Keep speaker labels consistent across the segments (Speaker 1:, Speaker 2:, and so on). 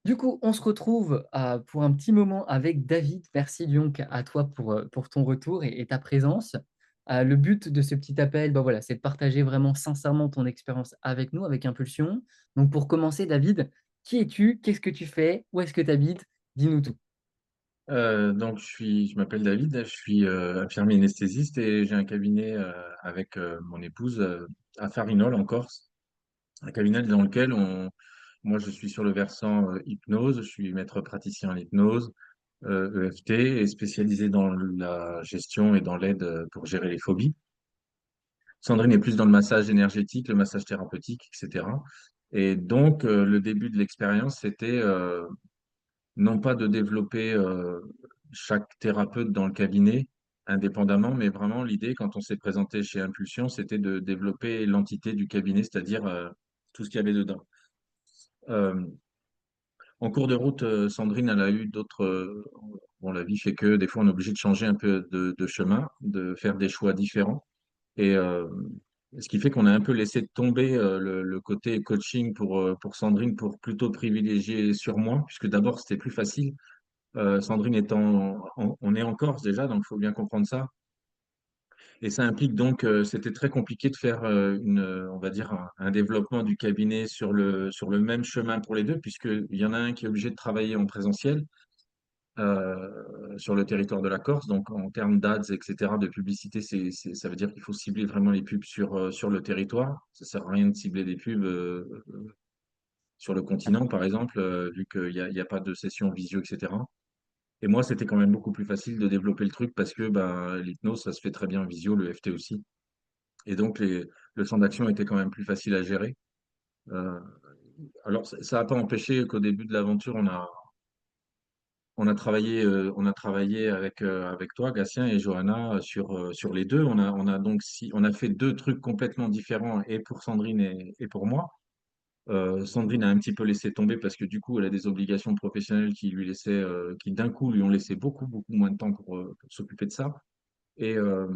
Speaker 1: Du coup, on se retrouve pour un petit moment avec David. Merci donc à toi pour ton retour et ta présence. Le but de ce petit appel, bah voilà, c'est de partager vraiment sincèrement ton expérience avec nous, avec Impulsion. Donc pour commencer, David, qui es-tu? Qu'est-ce que tu fais? Où est-ce que tu habites? Dis-nous tout.
Speaker 2: Donc je m'appelle David, je suis infirmier anesthésiste et j'ai un cabinet avec mon épouse à Farinol en Corse, un cabinet dans lequel moi je suis sur le versant hypnose, je suis maître praticien en hypnose, EFT et spécialisé dans la gestion et dans l'aide pour gérer les phobies. Sandrine est plus dans le massage énergétique, le massage thérapeutique, etc. Et donc le début de l'expérience, c'était non pas de développer chaque thérapeute dans le cabinet indépendamment, mais vraiment l'idée, quand on s'est présenté chez Impulsion, c'était de développer l'entité du cabinet, c'est-à-dire tout ce qu'il y avait dedans. Euh, En cours de route, Sandrine, elle a eu d'autres. Bon, la vie fait que des fois, on est obligé de changer un peu de chemin, de faire des choix différents. Et ce qui fait qu'on a un peu laissé tomber le côté coaching pour Sandrine pour plutôt privilégier sur moi, puisque d'abord, c'était plus facile. Sandrine étant, on est en Corse déjà, donc il faut bien comprendre ça. Et ça implique donc, c'était très compliqué de faire on va dire, un développement du cabinet sur le même chemin pour les deux, puisqu'il y en a un qui est obligé de travailler en présentiel sur le territoire de la Corse. Donc, en termes d'ads, etc., de publicité, ça veut dire qu'il faut cibler vraiment les pubs sur le territoire. Ça sert à rien de cibler des pubs sur le continent, par exemple, vu qu'il y a pas de session visio, etc. Et moi, c'était quand même beaucoup plus facile de développer le truc parce que ben, l'hypnose, ça se fait très bien en visio, le FT aussi. Et donc, le champ d'action était quand même plus facile à gérer. Euh, alors, ça n'a pas empêché qu'au début de l'aventure, on a travaillé avec toi, Gatien et Johanna, sur les deux. On a fait deux trucs complètement différents, et pour Sandrine et pour moi. Sandrine a un petit peu laissé tomber parce que du coup, elle a des obligations professionnelles qui d'un coup lui ont laissé beaucoup, beaucoup moins de temps pour s'occuper de ça. Et, euh,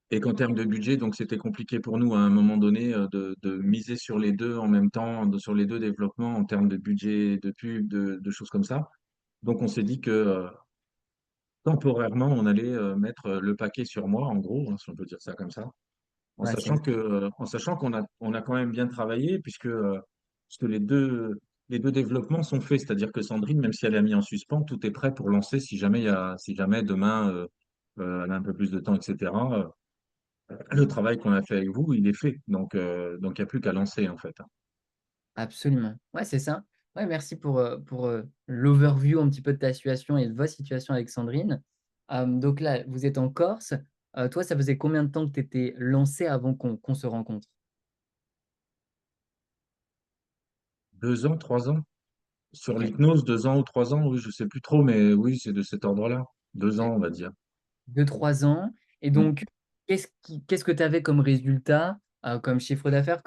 Speaker 2: et qu'en termes de budget, donc c'était compliqué pour nous à un moment donné de miser sur les deux en même temps, sur les deux développements en termes de budget, de pub, de choses comme ça. Donc on s'est dit que temporairement, on allait mettre le paquet sur moi, en gros, hein, si on peut dire ça comme ça,
Speaker 1: Ouais, c'est
Speaker 2: en sachant on a quand même bien travaillé, puisque les deux développements sont faits. C'est-à-dire que Sandrine, même si elle a mis en suspens, tout est prêt pour lancer si jamais demain elle a un peu plus de temps, etc. Le travail qu'on a fait avec vous, il est fait. Donc il n'y a plus qu'à lancer, en fait.
Speaker 1: absolument. Ouais, c'est ça. Ouais, merci pour l'overview un petit peu de ta situation et de votre situation avec Sandrine. Donc là, vous êtes en Corse. Toi, ça faisait combien de temps que tu étais lancé avant qu'on se rencontre?
Speaker 2: 2 ans, 3 ans? Sur
Speaker 1: Ok.
Speaker 2: l'hypnose, 2 ans ou 3 ans, oui, je sais plus trop, mais oui, c'est de cet ordre-là. 2 ans,
Speaker 1: Ok.
Speaker 2: on va dire.
Speaker 1: 2, 3 ans. Et donc, qu'est-ce que tu avais comme résultat, comme chiffre d'affaires,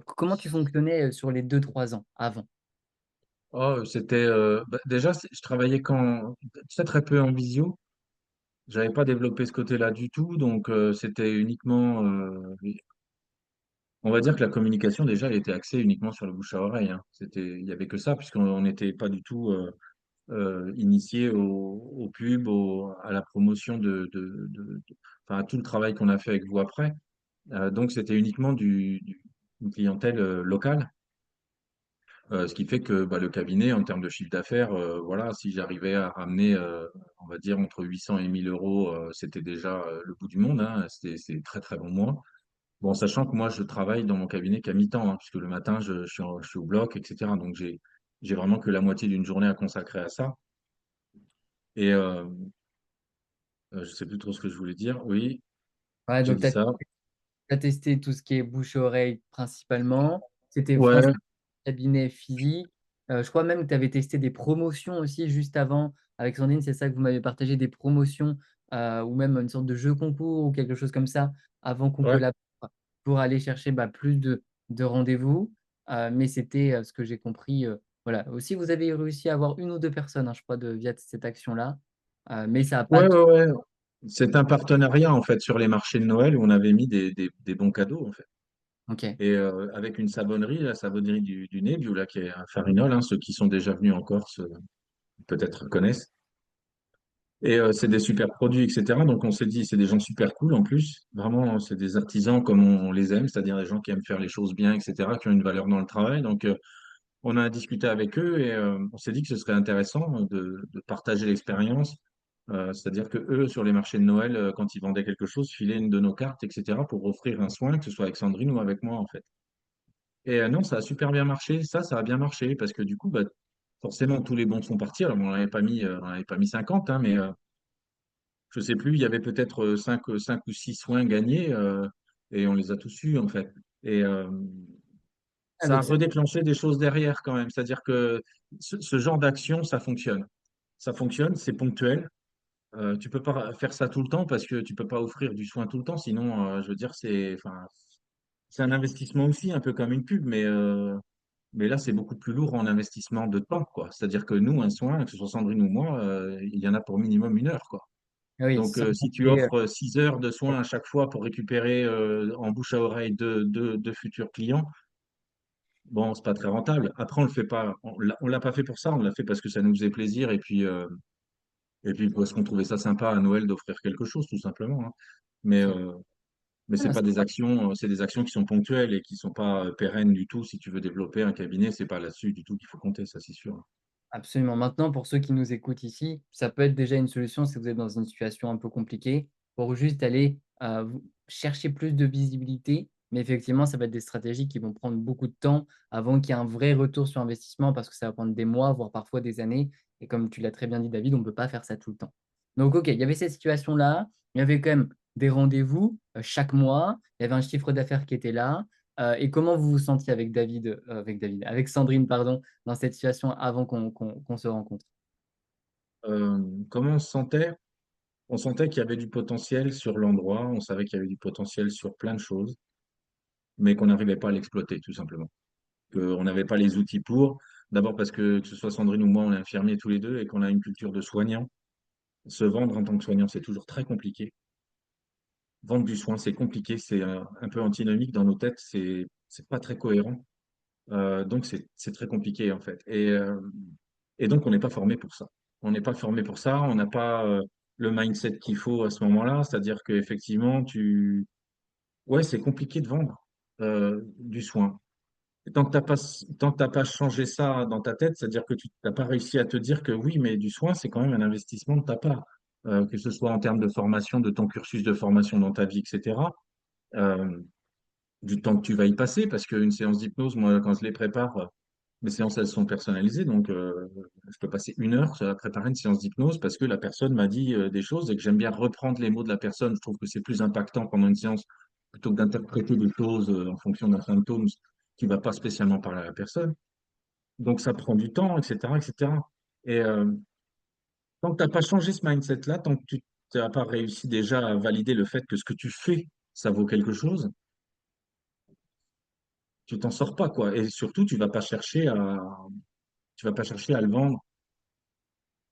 Speaker 1: comment tu fonctionnais sur les 2, 3 ans avant?
Speaker 2: Oh, déjà, je travaillais très très peu en visio. J'avais pas développé ce côté-là du tout, donc c'était uniquement, on va dire que la communication déjà, elle était axée uniquement sur le bouche à oreille, hein. Il y avait que ça, puisqu'on n'était pas du tout initié au pub, à la promotion enfin, à tout le travail qu'on a fait avec vous après. Donc c'était uniquement une clientèle locale. Ce qui fait que bah, le cabinet, en termes de chiffre d'affaires, voilà, si j'arrivais à ramener, on va dire, entre 800 et 1000 euros, c'était déjà le bout du monde, hein. C'est très, très bon mois. Bon, sachant que moi, je travaille dans mon cabinet qu'à mi-temps, hein, puisque le matin, je suis au bloc, etc. Donc, j'ai vraiment que la moitié d'une journée à consacrer à ça. Et je sais plus trop ce que je voulais dire. Oui,
Speaker 1: Ouais,
Speaker 2: j'ai
Speaker 1: donc
Speaker 2: dit ça.
Speaker 1: tu as testé tout ce qui est bouche-oreille principalement. C'était
Speaker 2: Ouais,
Speaker 1: principalement cabinet physique. Je crois même que tu avais testé des promotions aussi juste avant avec Sandrine. C'est ça que vous m'avez partagé, des promotions ou même une sorte de jeu concours ou quelque chose comme ça avant qu'on
Speaker 2: ouais.
Speaker 1: collabore pour aller chercher plus de rendez-vous. Mais c'était ce que j'ai compris. Voilà. Aussi, vous avez réussi à avoir 1 ou 2 personnes, hein, je crois, via cette action-là. Mais ça n'a pas
Speaker 2: Ouais,
Speaker 1: tout.
Speaker 2: ouais, ouais. C'est un partenariat, en fait, sur les marchés de Noël où on avait mis des bons cadeaux, en fait.
Speaker 1: OK.
Speaker 2: et avec une savonnerie, la savonnerie du Nebbio, là, qui est un Farinol, hein, ceux qui sont déjà venus en Corse peut-être connaissent. Et c'est des super produits, etc. Donc on s'est dit, c'est des gens super cool en plus. Vraiment, c'est des artisans comme on les aime, c'est-à-dire des gens qui aiment faire les choses bien, etc., qui ont une valeur dans le travail. Donc on a discuté avec eux et on s'est dit que ce serait intéressant de partager l'expérience. C'est-à-dire que eux, sur les marchés de Noël, quand ils vendaient quelque chose, filaient une de nos cartes, etc., pour offrir un soin, que ce soit avec Sandrine ou avec moi, en fait. Et non, ça a super bien marché. Ça a bien marché parce que du coup, bah, forcément, tous les bons sont partis. Alors, on n'avait pas mis 50, hein, mais je sais plus, il y avait peut-être 5 ou 6 soins gagnés et on les a tous eus, en fait. Et
Speaker 1: Ah
Speaker 2: ça a
Speaker 1: donc ça
Speaker 2: redéclenché des choses derrière quand même. C'est-à-dire que ce genre d'action, ça fonctionne. Ça fonctionne, c'est ponctuel. Tu peux pas faire ça tout le temps parce que tu peux pas offrir du soin tout le temps. Sinon, je veux dire, enfin, c'est un investissement aussi, un peu comme une pub, mais là, c'est beaucoup plus lourd en investissement de temps, quoi. C'est-à-dire que nous, un soin, que ce soit Sandrine ou moi, il y en a pour minimum 1 heure, quoi.
Speaker 1: oui,
Speaker 2: Donc,
Speaker 1: sans
Speaker 2: si tu
Speaker 1: compter,
Speaker 2: offres 6 heures de soins à chaque fois pour récupérer en bouche à oreille de futurs clients, bon, c'est pas très rentable. Après, on le fait pas, on l'a pas fait pour ça, on l'a fait parce que ça nous faisait plaisir et puis parce qu'on trouvait ça sympa à Noël d'offrir quelque chose, tout simplement, hein. Mais, euh, mais c'est
Speaker 1: ah,
Speaker 2: pas
Speaker 1: c'est
Speaker 2: des actions, c'est des actions qui sont ponctuelles et qui sont pas pérennes du tout. Si tu veux développer un cabinet, c'est pas là-dessus du tout qu'il faut compter, ça c'est sûr.
Speaker 1: absolument. Maintenant, pour ceux qui nous écoutent ici, ça peut être déjà une solution si vous êtes dans une situation un peu compliquée, pour juste aller chercher plus de visibilité. Mais effectivement, ça va être des stratégies qui vont prendre beaucoup de temps avant qu'il y ait un vrai retour sur investissement parce que ça va prendre des mois, voire parfois des années. Et comme tu l'as très bien dit, David, on ne peut pas faire ça tout le temps. Donc, OK, il y avait cette situation-là. Il y avait quand même des rendez-vous chaque mois. Il y avait un chiffre d'affaires qui était là. Et comment vous vous sentiez avec Sandrine, pardon, dans cette situation avant qu'on se rencontre.
Speaker 2: Comment on se sentait? On sentait qu'il y avait du potentiel sur l'endroit, on savait qu'il y avait du potentiel sur plein de choses, mais qu'on n'arrivait pas à l'exploiter, tout simplement. Qu'on n'avait pas les outils pour. D'abord parce que ce soit Sandrine ou moi, on est infirmiers tous les deux et qu'on a une culture de soignant. Se vendre en tant que soignant, c'est toujours très compliqué. Vendre du soin, c'est compliqué, c'est un peu antinomique dans nos têtes, c'est pas très cohérent. Donc c'est très compliqué en fait. Et donc on n'est pas formé pour ça. On n'est pas formé pour ça, on n'a pas le mindset qu'il faut à ce moment-là. C'est-à-dire qu'effectivement, ouais, c'est compliqué de vendre du soin. Tant que t'as pas changé ça dans ta tête, c'est-à-dire que tu n'as pas réussi à te dire que oui, mais du soin, c'est quand même un investissement de ta part, que ce soit en termes de formation, de ton cursus de formation dans ta vie, etc. euh, du temps que tu vas y passer, parce qu'une séance d'hypnose, moi, quand je les prépare, mes séances, elles sont personnalisées, donc je peux passer 1 heure à préparer une séance d'hypnose parce que la personne m'a dit des choses et que j'aime bien reprendre les mots de la personne. Je trouve que c'est plus impactant pendant une séance plutôt que d'interpréter des choses en fonction d'un symptôme qui ne va pas spécialement parler à la personne. Donc ça prend du temps, etc., etc. Et tant que tu n'as pas changé ce mindset-là, tant que tu n'as pas réussi déjà à valider le fait que ce que tu fais, ça vaut quelque chose, tu t'en sors pas, quoi. Et surtout, tu vas pas chercher à le vendre,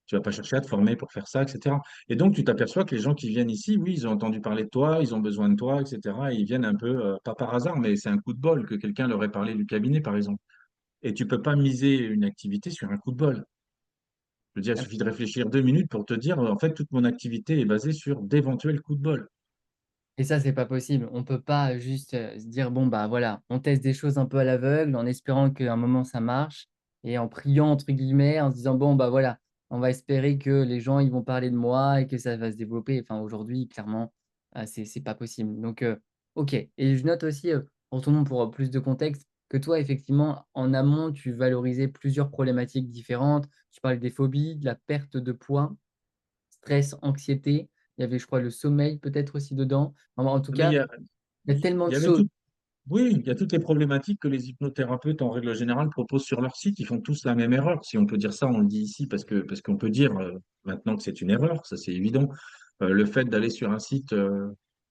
Speaker 2: tu vas pas chercher à te former pour faire ça, etc. Et donc, tu t'aperçois que les gens qui viennent ici, oui, ils ont entendu parler de toi, ils ont besoin de toi, etc. Et ils viennent un peu, pas par hasard, mais c'est un coup de bol que quelqu'un leur ait parlé du cabinet, par exemple. Et tu peux pas miser une activité sur un coup de bol. Je veux dire, il suffit de réfléchir 2 minutes pour te dire, en fait, toute mon activité est basée sur d'éventuels coups de bol.
Speaker 1: Et ça, c'est pas possible. On peut pas juste se dire, bon, bah voilà, on teste des choses un peu à l'aveugle en espérant qu'à un moment ça marche et en priant, entre guillemets, en se disant, bon, bah voilà, on va espérer que les gens ils vont parler de moi et que ça va se développer. Enfin, aujourd'hui, clairement, c'est pas possible. Donc, OK. Et je note aussi, pour tout le monde, pour plus de contexte, que toi, effectivement, en amont, tu valorisais plusieurs problématiques différentes. Tu parles des phobies, de la perte de poids, stress, anxiété. Il y avait, je crois, le sommeil peut-être aussi dedans. En tout
Speaker 2: Mais
Speaker 1: cas, il y a tellement
Speaker 2: il
Speaker 1: de
Speaker 2: y avait
Speaker 1: choses.
Speaker 2: tout, oui, il y a toutes les problématiques que les hypnothérapeutes, en règle générale, proposent sur leur site. Ils font tous la même erreur. Si on peut dire ça, on le dit ici parce qu'on peut dire maintenant que c'est une erreur, ça c'est évident. Le fait d'aller sur un site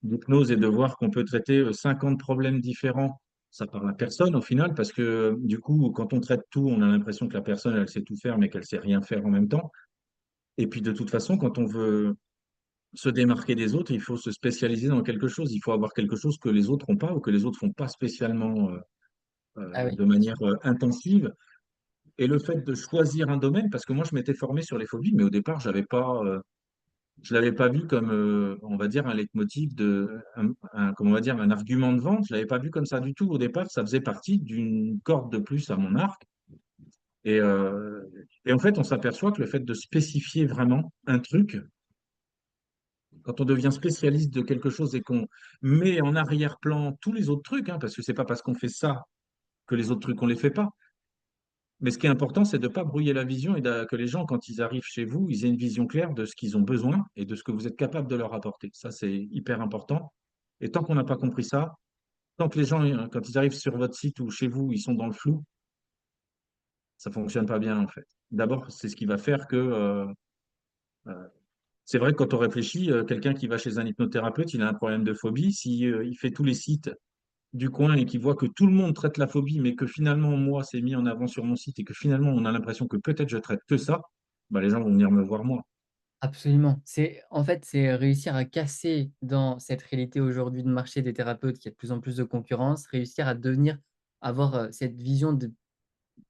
Speaker 2: d'hypnose et de voir qu'on peut traiter 50 problèmes différents, ça parle à personne au final parce que du coup, quand on traite tout, on a l'impression que la personne, elle sait tout faire, mais qu'elle sait rien faire en même temps. Et puis de toute façon, quand on veut se démarquer des autres, il faut se spécialiser dans quelque chose. Il faut avoir quelque chose que les autres n'ont pas ou que les autres font pas spécialement
Speaker 1: Ah oui,
Speaker 2: de manière intensive. Et le fait de choisir un domaine, parce que moi, je m'étais formé sur les phobies, mais au départ, je l'avais pas vu comme, on va dire, un leitmotiv comment on va dire, un argument de vente. Je l'avais pas vu comme ça du tout. Au départ, ça faisait partie d'une corde de plus à mon arc. Et, euh, et en fait, on s'aperçoit que le fait de spécifier vraiment un truc, quand on devient spécialiste de quelque chose et qu'on met en arrière-plan tous les autres trucs, hein, parce que c'est pas parce qu'on fait ça que les autres trucs, on les fait pas. Mais ce qui est important, c'est de ne pas brouiller la vision et que les gens, quand ils arrivent chez vous, ils aient une vision claire de ce qu'ils ont besoin et de ce que vous êtes capable de leur apporter. Ça, c'est hyper important. Et tant qu'on n'a pas compris ça, tant que les gens, quand ils arrivent sur votre site ou chez vous, ils sont dans le flou, ça fonctionne pas bien, en fait. D'abord, c'est ce qui va faire que, euh, c'est vrai que quand on réfléchit, quelqu'un qui va chez un hypnothérapeute, il a un problème de phobie. Si, il fait tous les sites du coin et qu'il voit que tout le monde traite la phobie, mais que finalement, moi, c'est mis en avant sur mon site et que finalement, on a l'impression que peut-être je traite que ça, bah, les gens vont venir me voir moi.
Speaker 1: absolument. C'est réussir à casser dans cette réalité aujourd'hui de marché des thérapeutes, qui a de plus en plus de concurrence, réussir à devenir avoir, cette vision de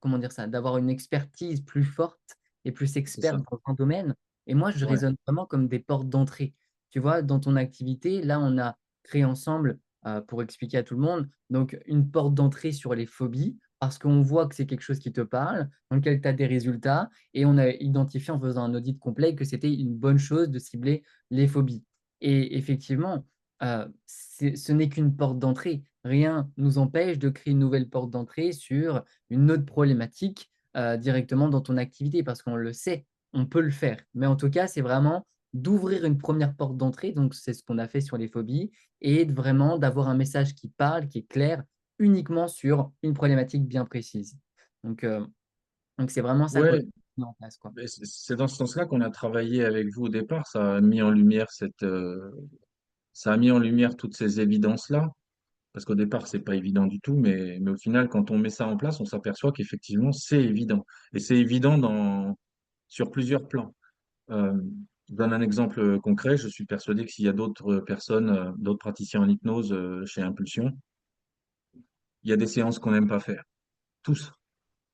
Speaker 1: comment dire ça? D'avoir une expertise plus forte et plus
Speaker 2: C'est
Speaker 1: experte
Speaker 2: ça.
Speaker 1: dans un domaine et moi, je
Speaker 2: Ouais,
Speaker 1: raisonne vraiment comme des portes d'entrée. Tu vois, dans ton activité, là, on a créé ensemble, pour expliquer à tout le monde, donc une porte d'entrée sur les phobies parce qu'on voit que c'est quelque chose qui te parle, dans lequel tu as des résultats et on a identifié en faisant un audit complet que c'était une bonne chose de cibler les phobies et effectivement, ce n'est qu'une porte d'entrée. Rien nous empêche de créer une nouvelle porte d'entrée sur une autre problématique, directement dans ton activité parce qu'on le sait, on peut le faire. Mais en tout cas, c'est vraiment d'ouvrir une première porte d'entrée, donc c'est ce qu'on a fait sur les phobies et d'avoir un message qui parle, qui est clair, uniquement sur une problématique bien précise. Donc heu, donc c'est vraiment ça qu'on a
Speaker 2: ouais,
Speaker 1: mis en place, quoi.
Speaker 2: mais c'est dans ce sens-là qu'on a travaillé avec vous au départ. Ça a mis en lumière toutes ces évidences-là. Parce qu'au départ, c'est pas évident du tout, mais au final, quand on met ça en place, on s'aperçoit qu'effectivement, c'est évident. Et c'est évident sur plusieurs plans. Euh, je donne un exemple concret. Je suis persuadé que s'il y a d'autres personnes, d'autres praticiens en hypnose chez Impulsion, il y a des séances qu'on n'aime pas faire. Tous.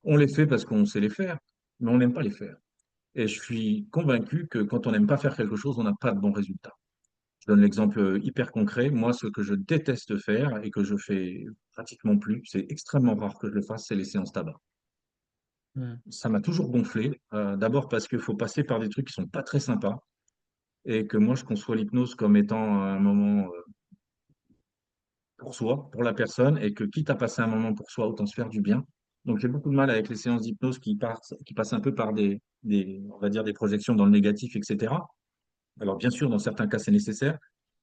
Speaker 2: On les fait parce qu'on sait les faire, mais on n'aime pas les faire. Et je suis convaincu que quand on n'aime pas faire quelque chose, on n'a pas de bons résultats. Je donne l'exemple hyper concret. Moi, ce que je déteste faire et que je fais pratiquement plus, c'est extrêmement rare que je le fasse, c'est les séances tabac.
Speaker 1: Mmh.
Speaker 2: Ça m'a toujours gonflé. D'abord parce qu'il faut passer par des trucs qui sont pas très sympas et que moi, je conçois l'hypnose comme étant un moment pour soi, pour la personne, et que quitte à passer un moment pour soi, autant se faire du bien. Donc j'ai beaucoup de mal avec les séances d'hypnose qui passent un peu par on va dire des projections dans le négatif, etc. Alors bien sûr, dans certains cas, c'est nécessaire,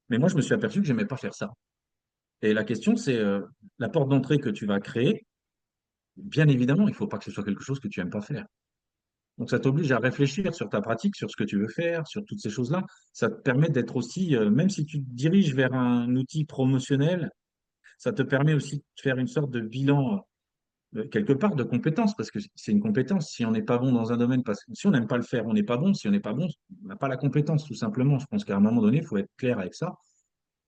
Speaker 2: mais moi, je me suis aperçu que j'aimais pas faire ça. Et la question, c'est la porte d'entrée que tu vas créer. Bien évidemment, il ne faut pas que ce soit quelque chose que tu n'aimes pas faire. Donc, ça t'oblige à réfléchir sur ta pratique, sur ce que tu veux faire, sur toutes ces choses-là. Ça te permet d'être aussi, même si tu te diriges vers un outil promotionnel, ça te permet aussi de faire une sorte de bilan, quelque part, de compétence, parce que c'est une compétence. Si on n'est pas bon dans un domaine, parce que si on n'aime pas le faire, on n'est pas bon. Si on n'est pas bon, on n'a pas la compétence, tout simplement. Je pense qu'à un moment donné, il faut être clair avec ça.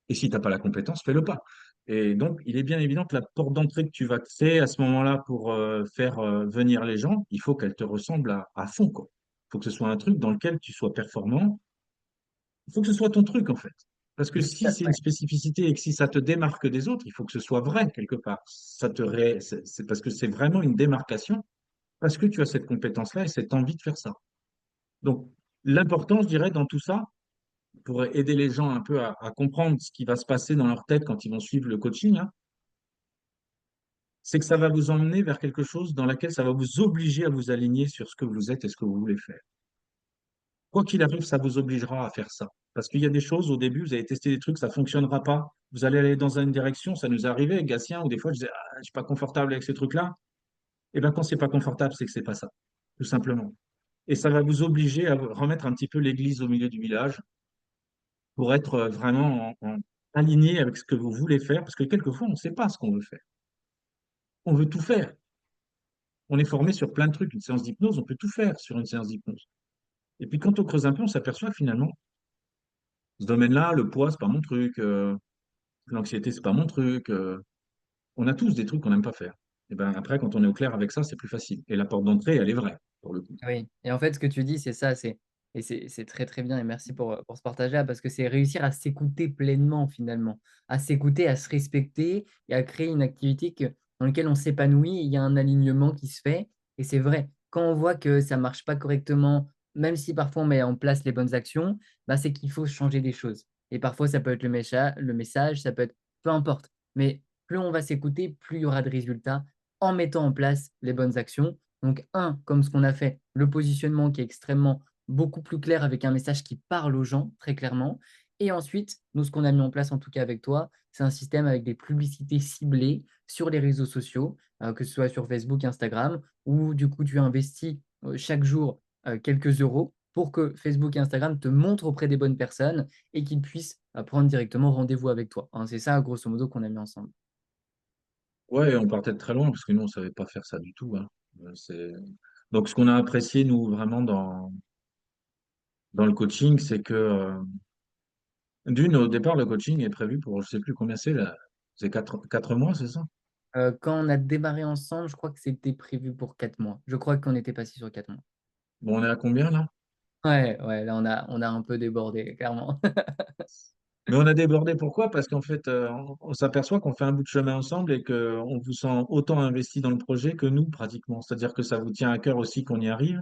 Speaker 2: Et si tu n'as pas la compétence, fais-le pas. Et donc, il est bien évident que la porte d'entrée que tu vas créer à ce moment-là pour faire venir les gens, il faut qu'elle te ressemble à fond, quoi. Il faut que ce soit un truc dans lequel tu sois performant. Il faut que ce soit ton truc, en fait. Parce que
Speaker 1: Je suis
Speaker 2: si c'est une spécificité et que si ça te démarque des autres, il faut que ce soit vrai quelque part. C'est parce que c'est vraiment une démarcation, parce que tu as cette compétence-là et cette envie de faire ça. Donc, l'important, je dirais, dans tout ça, pour aider les gens un peu à comprendre ce qui va se passer dans leur tête quand ils vont suivre le coaching, hein, c'est que ça va vous emmener vers quelque chose dans laquelle ça va vous obliger à vous aligner sur ce que vous êtes et ce que vous voulez faire. Quoi qu'il arrive, ça vous obligera à faire ça. Parce qu'il y a des choses, au début, vous allez tester des trucs, ça ne fonctionnera pas. Vous allez aller dans une direction, ça nous est arrivé avec Gatien, où des fois, je disais, ah, je ne suis pas confortable avec ces trucs-là. Et bien, quand c'est pas confortable, c'est que c'est pas ça, tout simplement. Et ça va vous obliger à remettre un petit peu l'église au milieu du village pour être vraiment aligné avec ce que vous voulez faire, parce que quelquefois, on ne sait pas ce qu'on veut faire. On veut tout faire. On est formé sur plein de trucs. Une séance d'hypnose, on peut tout faire sur une séance d'hypnose. Et puis quand on creuse un peu, on s'aperçoit que finalement, ce domaine-là, le poids, c'est pas mon truc, l'anxiété, c'est pas mon truc. On a tous des trucs qu'on n'aime pas faire. Et ben après, quand on est au clair avec ça, c'est plus facile. Et la porte d'entrée, elle est vraie, pour le coup.
Speaker 1: Oui et en fait, ce que tu dis, c'est ça, c'est très, très bien et merci pour ce partage-là parce que c'est réussir à s'écouter pleinement finalement, à s'écouter, à se respecter et à créer une activité dans laquelle on s'épanouit et il y a un alignement qui se fait et c'est vrai, quand on voit que ça marche pas correctement, même si parfois on met en place les bonnes actions, bah, c'est qu'il faut changer des choses et parfois ça peut être le message, ça peut être peu importe, mais plus on va s'écouter, plus il y aura de résultats en mettant en place les bonnes actions donc un, comme ce qu'on a fait, le positionnement qui est extrêmement beaucoup plus clair avec un message qui parle aux gens très clairement. Et ensuite, nous, ce qu'on a mis en place, en tout cas avec toi, c'est un système avec des publicités ciblées sur les réseaux sociaux, que ce soit sur Facebook, Instagram, où du coup, tu investis chaque jour quelques euros pour que Facebook et Instagram te montrent auprès des bonnes personnes et qu'ils puissent prendre directement rendez-vous avec toi, hein. C'est ça, grosso modo, qu'on a mis ensemble.
Speaker 2: Ouais, on partait de très loin parce que nous, on savait pas faire ça du tout, hein. Donc, ce qu'on a apprécié, nous, vraiment dans le coaching, c'est que, d'une, au départ, le coaching est prévu pour, je sais plus combien c'est, là. C'est 4 mois, c'est ça?
Speaker 1: Quand on a démarré ensemble, je crois que c'était prévu pour 4 mois. Je crois qu'on était passé sur 4 mois.
Speaker 2: Bon, on est à combien, là?
Speaker 1: Ouais, ouais, là, on a un peu débordé, clairement.
Speaker 2: Mais on a débordé, pourquoi? Parce qu'en fait, on s'aperçoit qu'on fait un bout de chemin ensemble et qu'on vous sent autant investi dans le projet que nous, pratiquement. C'est-à-dire que ça vous tient à cœur aussi qu'on y arrive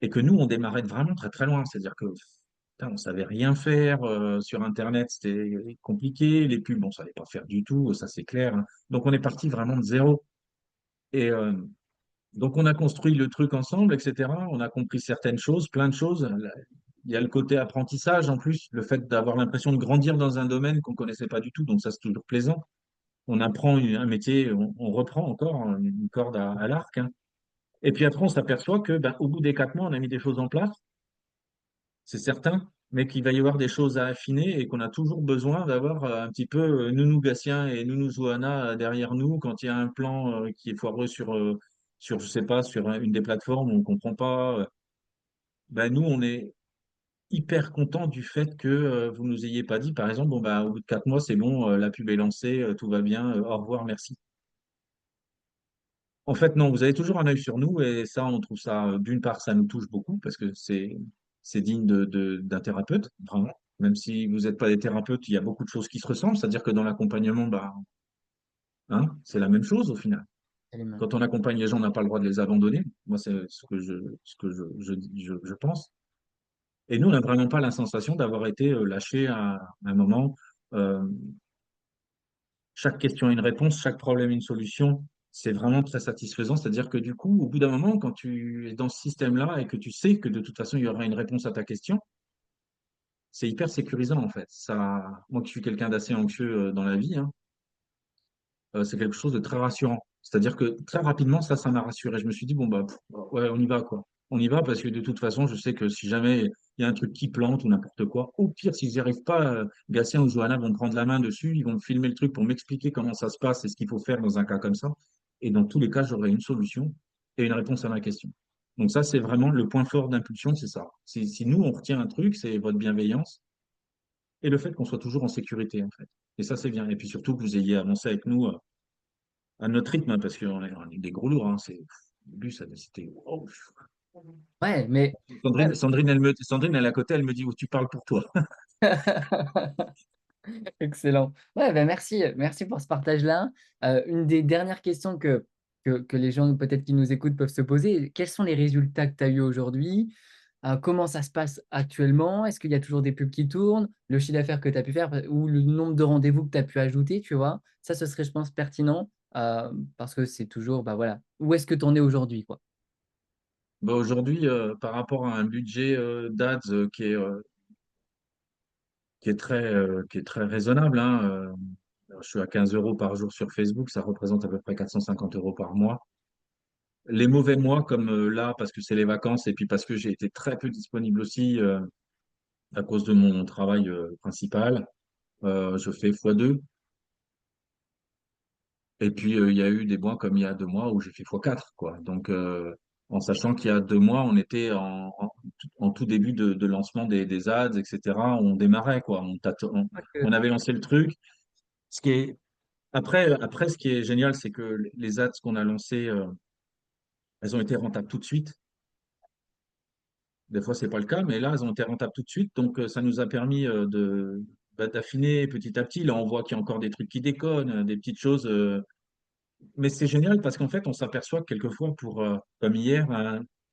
Speaker 2: et que nous, on démarrait de vraiment très très loin. C'est-à-dire que putain, on savait rien faire sur Internet, c'était compliqué. Les pubs, on savait pas faire du tout, ça c'est clair, hein. Donc on est parti vraiment de zéro. Et donc on a construit le truc ensemble, etc. On a compris certaines choses, plein de choses. Il y a le côté apprentissage en plus, le fait d'avoir l'impression de grandir dans un domaine qu'on connaissait pas du tout. Donc ça c'est toujours plaisant. On apprend un métier, on reprend encore une corde à l'arc, hein. Et puis après, on s'aperçoit que, ben, au bout des 4 mois, on a mis des choses en place, c'est certain, mais qu'il va y avoir des choses à affiner et qu'on a toujours besoin d'avoir un petit peu Nounou Gatien et Nounou Zoana derrière nous quand il y a un plan qui est foireux sur, je sais pas, sur une des plateformes où on ne comprend pas. Ben, nous, on est hyper content du fait que vous nous ayez pas dit, par exemple, bon, bah, au bout de 4 mois, c'est bon, la pub est lancée, tout va bien, au revoir, merci. En fait, non, vous avez toujours un œil sur nous et ça, on trouve ça, d'une part, ça nous touche beaucoup parce que c'est digne d'un thérapeute, vraiment. Même si vous n'êtes pas des thérapeutes, il y a beaucoup de choses qui se ressemblent, c'est-à-dire que dans l'accompagnement, bah, hein, c'est la même chose au final.
Speaker 1: Absolument.
Speaker 2: Quand on accompagne les gens, on n'a pas le droit de les abandonner. Moi, c'est ce que je pense. Et nous, on n'a vraiment pas la sensation d'avoir été lâchés à un moment. Euh, Chaque question a une réponse, chaque problème une solution. C'est vraiment très satisfaisant. C'est-à-dire que du coup, au bout d'un moment, quand tu es dans ce système-là et que tu sais que de toute façon, il y aura une réponse à ta question, c'est hyper sécurisant en fait. Ça, moi qui suis quelqu'un d'assez anxieux dans la vie, hein, c'est quelque chose de très rassurant. C'est-à-dire que très rapidement, ça m'a rassuré. Je me suis dit, bon, bah, ouais, on y va, quoi. On y va parce que de toute façon, je sais que si jamais il y a un truc qui plante ou n'importe quoi, au pire, si j'y arrive pas, Gatien ou Johanna vont me prendre la main dessus, ils vont me filmer le truc pour m'expliquer comment ça se passe et ce qu'il faut faire dans un cas comme ça. Et dans tous les cas, j'aurai une solution et une réponse à ma question. Donc ça, c'est vraiment le point fort d'Impulsion, c'est ça. Si nous, on retient un truc, c'est votre bienveillance et le fait qu'on soit toujours en sécurité, en fait. Et ça, c'est bien. Et puis surtout que vous ayez avancé avec nous à notre rythme, hein, parce qu'on est des gros lourds, hein, au début, c'était wow.
Speaker 1: Ouais, mais
Speaker 2: Sandrine, Sandrine, elle est à côté, elle me dit, oh, tu parles pour toi.
Speaker 1: excellent. Ouais, bah, merci, merci pour ce partage-là. Une des dernières questions que les gens peut-être qui nous écoutent peuvent se poser, quels sont les résultats que tu as eu aujourd'hui? Comment ça se passe actuellement? Est-ce qu'il y a toujours des pubs qui tournent? Le chiffre d'affaires que tu as pu faire ou le nombre de rendez-vous que tu as pu ajouter, tu vois? Ça, ce serait, je pense, pertinent, parce que c'est toujours, bah, voilà, où est-ce que tu en es aujourd'hui, quoi?
Speaker 2: Bah, aujourd'hui, par rapport à un budget d'ADS qui est très raisonnable, hein, je suis à 15 euros par jour sur Facebook, ça représente à peu près 450 euros par mois. Les mauvais mois, comme là, parce que c'est les vacances et puis parce que j'ai été très peu disponible aussi à cause de mon travail principal, je fais x2. Et puis, il y a eu des mois comme il y a 2 mois où j'ai fait x4, quoi. Donc, en sachant qu'il y a 2 mois, on était en tout début de lancement des ads, etc. On démarrait, quoi. On avait lancé le truc. Ce qui est, ce qui est génial, c'est que les ads qu'on a lancées, elles ont été rentables tout de suite. Des fois, c'est pas le cas, mais là, elles ont été rentables tout de suite. Donc, ça nous a permis d'affiner petit à petit. Là, on voit qu'il y a encore des trucs qui déconnent, des petites choses. Mais c'est génial parce qu'en fait, on s'aperçoit que quelquefois, comme hier,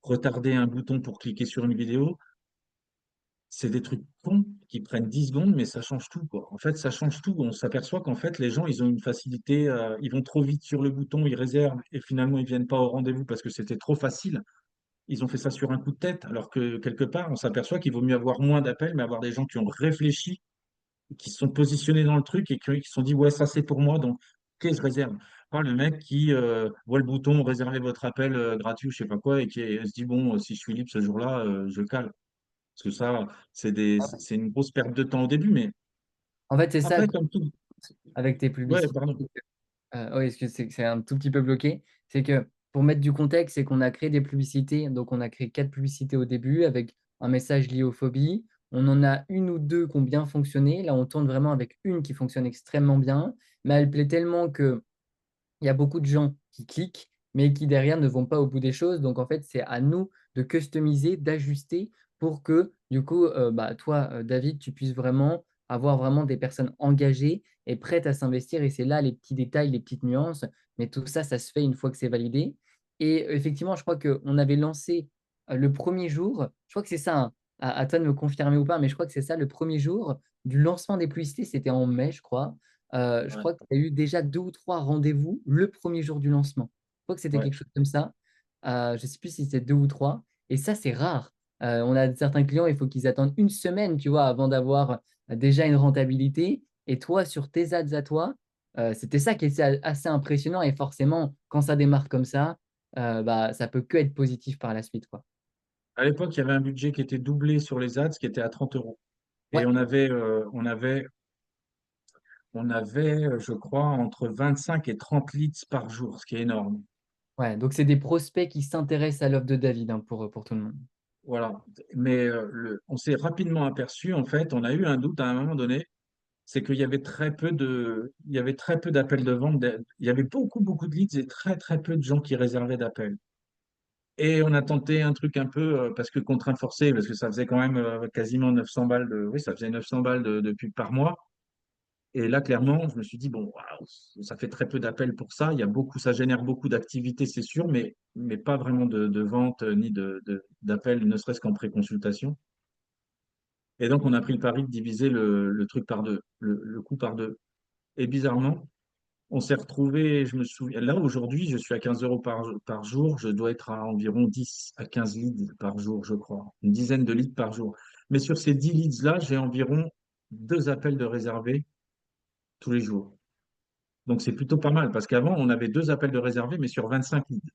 Speaker 2: retarder un bouton pour cliquer sur une vidéo, c'est des trucs cons qui prennent 10 secondes, mais ça change tout, quoi. En fait, ça change tout. On s'aperçoit qu'en fait, les gens, ils ont une facilité, ils vont trop vite sur le bouton, ils réservent et finalement, ils viennent pas au rendez-vous parce que c'était trop facile. Ils ont fait ça sur un coup de tête, alors que quelque part, on s'aperçoit qu'il vaut mieux avoir moins d'appels, mais avoir des gens qui ont réfléchi, qui se sont positionnés dans le truc et qui se sont dit, ouais, ça c'est pour moi, donc ok, je réserve. Pas le mec qui voit le bouton réserver votre appel gratuit ou je sais pas quoi et se dit, bon, si je suis libre ce jour-là, je cale. Parce que ça, c'est une grosse perte de temps au début, mais
Speaker 1: En fait, c'est ça
Speaker 2: après, comme tout.
Speaker 1: avec tes
Speaker 2: Ouais,
Speaker 1: publicités.
Speaker 2: pardon.
Speaker 1: Oui, excuse, c'est un tout petit peu bloqué. C'est que pour mettre du contexte, c'est qu'on a créé des publicités. Donc, on a créé 4 publicités au début avec un message lié aux phobies. On en a une ou deux qui ont bien fonctionné. Là, on tourne vraiment avec une qui fonctionne extrêmement bien. Mais elle plaît tellement que il y a beaucoup de gens qui cliquent, mais qui derrière ne vont pas au bout des choses. Donc, en fait, c'est à nous de customiser, d'ajuster pour que, du coup, toi, David, tu puisses vraiment avoir vraiment des personnes engagées et prêtes à s'investir. Et c'est là les petits détails, les petites nuances. Mais tout ça, ça se fait une fois que c'est validé. Et effectivement, je crois qu'on avait lancé le premier jour, je crois que c'est ça, hein, à toi de me confirmer ou pas, mais je crois que c'est ça, le premier jour du lancement des publicités, c'était en mai, je crois. Je
Speaker 2: Ouais,
Speaker 1: crois qu'il y a eu déjà 2 ou 3 rendez-vous le premier jour du lancement. Je crois que c'était
Speaker 2: ouais.
Speaker 1: quelque chose comme ça. Je ne sais plus si c'était 2 ou 3. Et ça, c'est rare. On a certains clients, il faut qu'ils attendent une semaine, tu vois, avant d'avoir déjà une rentabilité. Et toi, sur tes ads à toi, c'était ça qui est assez impressionnant. Et forcément, quand ça démarre comme ça, ça peut que être positif par la suite, quoi.
Speaker 2: À l'époque, il y avait un budget qui était doublé sur les ads, qui était à 30 euros. Et
Speaker 1: Ouais,
Speaker 2: on avait, je crois, entre 25 et 30 leads par jour, ce qui est énorme.
Speaker 1: ouais. Donc, c'est des prospects qui s'intéressent à l'offre de David, hein, pour tout le monde.
Speaker 2: Voilà. Mais on s'est rapidement aperçu, en fait, on a eu un doute à un moment donné, c'est qu'il y avait il y avait très peu d'appels de vente. Il y avait beaucoup, beaucoup de leads et très, très peu de gens qui réservaient d'appels. Et on a tenté un truc un peu, parce que contrainte forcée, parce que ça faisait quand même quasiment 900 balles oui, ça faisait 900 balles de pub par mois. Et là, clairement, je me suis dit, bon, waouh, ça fait très peu d'appels pour ça. Il y a beaucoup, ça génère beaucoup d'activités, c'est sûr, mais pas vraiment de vente ni d'appels, ne serait-ce qu'en pré-consultation. Et donc, on a pris le pari de diviser le truc par deux, le coût par deux. Et bizarrement, on s'est retrouvé, je me souviens, là aujourd'hui, je suis à 15 euros par jour, je dois être à environ 10 à 15 leads par jour, je crois, une dizaine de leads par jour. Mais sur ces 10 leads-là, j'ai environ 2 appels de réservés tous les jours. Donc c'est plutôt pas mal parce qu'avant, on avait 2 appels de réservés, mais sur 25 leads.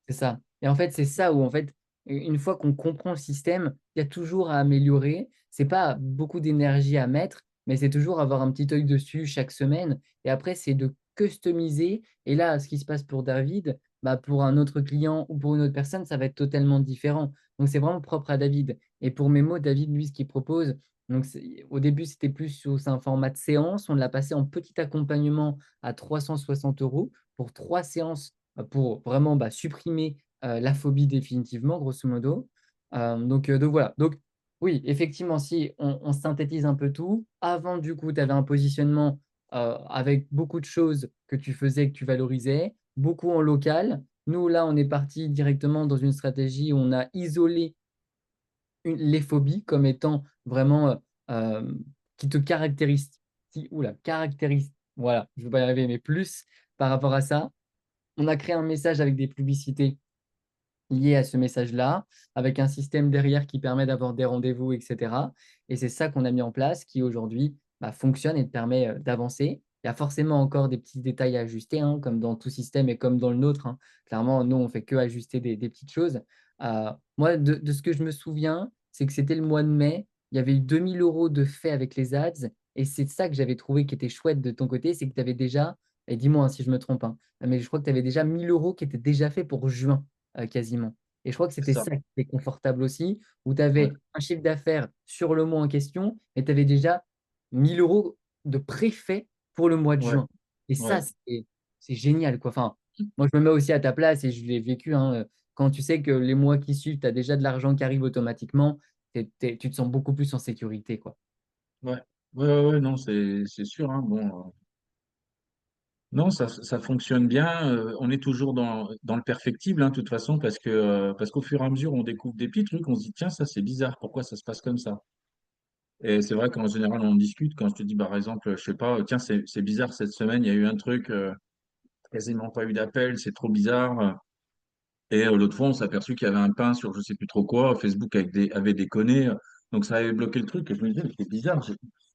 Speaker 1: C'est ça. Et en fait, c'est ça où, en fait, une fois qu'on comprend le système, il y a toujours à améliorer. C'est pas beaucoup d'énergie à mettre, mais c'est toujours avoir un petit œil dessus chaque semaine. Et après, c'est de customiser. Et là, ce qui se passe pour David, pour un autre client ou pour une autre personne, ça va être totalement différent. Donc, c'est vraiment propre à David. Et pour Memo, David, lui, ce qu'il propose, donc au début, c'était plus sous un format de séance. On l'a passé en petit accompagnement à 360 euros pour 3 séances pour vraiment supprimer la phobie définitivement, grosso modo. Donc voilà. Donc oui, effectivement, si on synthétise un peu tout, avant du coup, tu avais un positionnement avec beaucoup de choses que tu faisais, que tu valorisais, beaucoup en local. Nous, là, on est parti directement dans une stratégie où on a isolé les phobies comme étant vraiment euh, qui te caractérisent, oula, caractérise, voilà, je ne vais pas y arriver, mais plus par rapport à ça. On a créé un message avec des publicités liées à ce message-là, avec un système derrière qui permet d'avoir des rendez-vous, etc. Et c'est ça qu'on a mis en place qui aujourd'hui fonctionne et te permet d'avancer. Il y a forcément encore des petits détails à ajuster, hein, comme dans tout système et comme dans le nôtre, hein. Clairement, nous, on fait que ajuster des petites choses. Moi, de ce que je me souviens, c'est que c'était le mois de mai. Il y avait eu 2 000 € de fait avec les ads. Et c'est ça que j'avais trouvé qui était chouette de ton côté, c'est que tu avais déjà, et dis-moi hein, si je me trompe, hein, mais je crois que tu avais déjà 1 000 € qui étaient déjà faits pour juin, quasiment. Et je crois que
Speaker 2: c'est
Speaker 1: c'était
Speaker 2: ça.
Speaker 1: ça qui était confortable aussi, où tu
Speaker 2: Ouais,
Speaker 1: avais un chiffre d'affaires sur le mois en question, et tu avais déjà 1 000 € de préfet pour le mois de
Speaker 2: ouais,
Speaker 1: juin. Et ça,
Speaker 2: ouais,
Speaker 1: c'est génial, quoi. Enfin, moi, je me mets aussi à ta place et je l'ai vécu, hein, quand tu sais que les mois qui suivent, tu as déjà de l'argent qui arrive automatiquement, tu te sens beaucoup plus en sécurité, quoi.
Speaker 2: ouais. Ouais, ouais, ouais, non, c'est sûr, hein, bon, non, ça fonctionne bien. On est toujours dans le perfectible, hein, de toute façon, parce qu'au fur et à mesure, on découvre des petits trucs, on se dit, tiens, ça c'est bizarre, pourquoi ça se passe comme ça? Et c'est vrai qu'en général, on discute quand je te dis, bah, par exemple, je sais pas, tiens, c'est bizarre cette semaine, il y a eu un truc, quasiment pas eu d'appel, c'est trop bizarre. Et l'autre fois, on s'est aperçu qu'il y avait un pain sur je sais plus trop quoi, Facebook avait déconné, donc ça avait bloqué le truc. Et je me disais, mais c'est bizarre.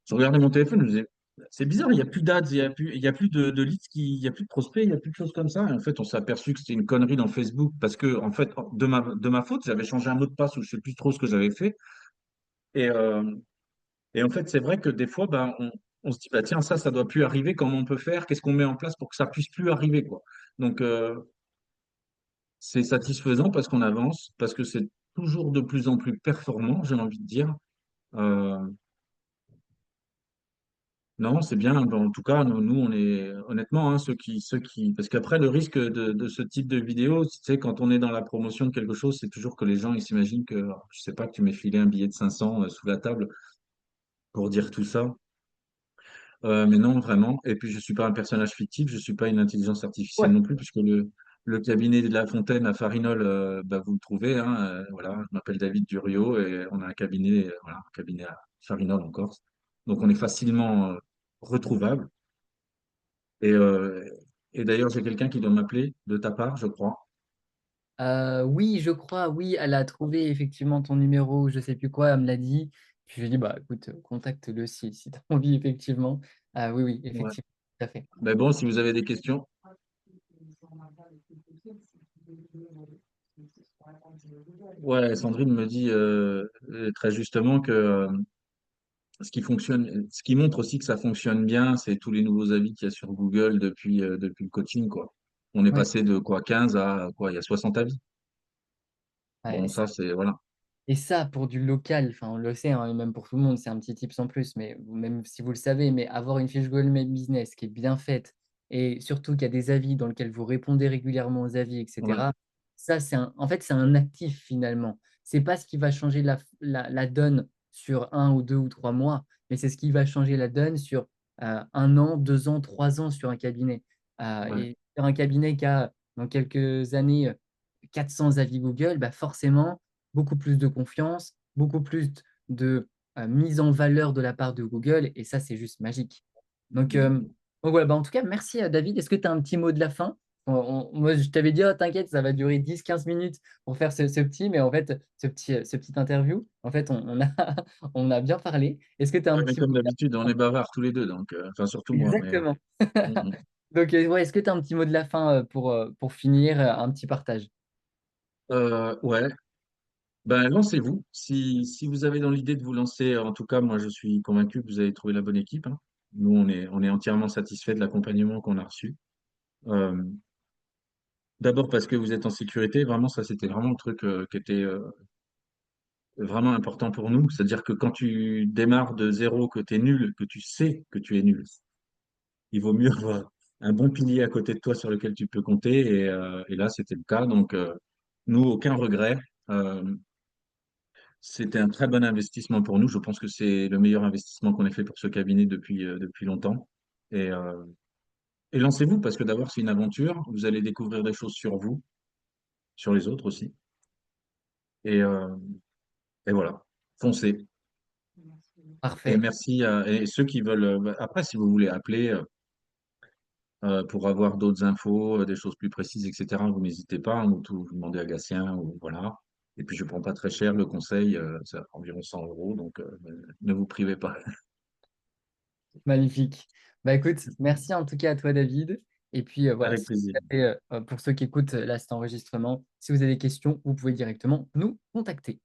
Speaker 2: Je regardais mon téléphone, je me disais, c'est bizarre, il n'y a plus d'ads, il y a plus de leads, il n'y a plus de prospects, il n'y a plus de choses comme ça. Et en fait, on s'est aperçu que c'était une connerie dans Facebook parce que, en fait, de ma faute, j'avais changé un mot de passe ou je sais plus trop ce que j'avais fait. Et, euh, et en fait, c'est vrai que des fois, ben, on se dit, bah, tiens, ça doit plus arriver. Comment on peut faire? Qu'est-ce qu'on met en place pour que ça puisse plus arriver, quoi. Donc, c'est satisfaisant parce qu'on avance, parce que c'est toujours de plus en plus performant, j'ai envie de dire. Euh, non, c'est bien. Bon, en tout cas, nous, on est honnêtement, hein, parce qu'après, le risque de ce type de vidéo, tu sais, quand on est dans la promotion de quelque chose, c'est toujours que les gens, ils s'imaginent que, je sais pas, que tu m'as filé un billet de 500 sous la table pour dire tout ça. Mais non, vraiment. Et puis, je suis pas un personnage fictif, je suis pas une intelligence artificielle
Speaker 1: Ouais.
Speaker 2: non plus, puisque le cabinet de La Fontaine à Farinol, bah, vous le trouvez. Hein, voilà, je m'appelle David Duriot et on a un cabinet, voilà, un cabinet à Farinol en Corse. Donc, on est facilement retrouvable. Et, euh, et d'ailleurs, j'ai quelqu'un qui doit m'appeler de ta part, je crois.
Speaker 1: Oui, je crois, oui, elle a trouvé effectivement ton numéro, je sais plus quoi, elle me l'a dit. Puis je lui ai dit, bah écoute, contacte-le si tu as envie, effectivement. Oui, oui,
Speaker 2: Ouais.
Speaker 1: effectivement, tout à fait.
Speaker 2: Mais bon, si vous avez des questions. Ouais, Sandrine me dit très justement que ce qui montre aussi que ça fonctionne bien, c'est tous les nouveaux avis qu'il y a sur Google depuis le coaching, quoi. On est
Speaker 1: Ouais.
Speaker 2: passé de quoi, 15 à quoi, il y a 60 avis.
Speaker 1: Ouais,
Speaker 2: Bon, ça, c'est, voilà.
Speaker 1: et ça, pour du local, enfin, on le sait, hein, et même pour tout le monde, c'est un petit tips en plus, mais même si vous le savez, mais avoir une fiche Google My Business qui est bien faite et surtout qu'il y a des avis dans lesquels vous répondez régulièrement aux avis,
Speaker 2: Ouais,
Speaker 1: etc. Ça, en fait, c'est un actif finalement. C'est pas ce qui va changer la donne sur 1 ou 2 ou 3 mois, mais c'est ce qui va changer la donne sur 1 an, 2 ans, 3 ans sur un cabinet.
Speaker 2: ouais,
Speaker 1: Et sur un cabinet qui a dans quelques années 400 avis Google, bah forcément, beaucoup plus de confiance, beaucoup plus de mise en valeur de la part de Google, et ça, c'est juste magique. Donc, euh,
Speaker 2: mm,
Speaker 1: donc voilà, bah, en tout cas, merci à David. Est-ce que tu as un petit mot de la fin? Moi, je t'avais dit, oh, t'inquiète, ça va durer 10 15 minutes pour faire ce petit, mais en fait, ce petit interview, en fait, on a bien parlé. Est-ce que tu as un
Speaker 2: ouais, mais
Speaker 1: petit mot
Speaker 2: comme
Speaker 1: de la
Speaker 2: d'habitude, on
Speaker 1: fin?
Speaker 2: est bavards tous les deux, donc, enfin, surtout moi, mais
Speaker 1: Exactement.
Speaker 2: mm, mm.
Speaker 1: Donc, ouais, est-ce que tu as un petit mot de la fin pour finir, un petit partage?
Speaker 2: Ouais, ben, lancez-vous. Si vous avez dans l'idée de vous lancer, en tout cas, moi, je suis convaincu que vous avez trouvé la bonne équipe. Hein. Nous, on est entièrement satisfait de l'accompagnement qu'on a reçu. Euh, D'abord parce que vous êtes en sécurité. Vraiment, ça, c'était vraiment le truc qui était vraiment important pour nous. C'est-à-dire que quand tu démarres de zéro, que tu es nul, que tu sais que tu es nul, il vaut mieux avoir un bon pilier à côté de toi sur lequel tu peux compter. Et là, c'était le cas. Donc, nous, aucun regret. Euh, C'était un très bon investissement pour nous. Je pense que c'est le meilleur investissement qu'on ait fait pour ce cabinet depuis longtemps. Et, euh, et lancez-vous parce que d'abord, c'est une aventure. Vous allez découvrir des choses sur vous, sur les autres aussi. Et, euh, et voilà, foncez. Et
Speaker 1: Parfait.
Speaker 2: merci et ceux qui veulent. Après, si vous voulez appeler pour avoir d'autres infos, des choses plus précises, etc., vous n'hésitez pas. Hein, ou tout, vous demandez à Gatien ou voilà. Et puis, je ne prends pas très cher le conseil, c'est environ 100 euros. Donc, ne vous privez pas.
Speaker 1: Magnifique. Bah écoute, merci en tout cas à toi, David. Et puis voilà,
Speaker 2: Avec plaisir.
Speaker 1: pour ceux qui écoutent là cet enregistrement, si vous avez des questions, vous pouvez directement nous contacter.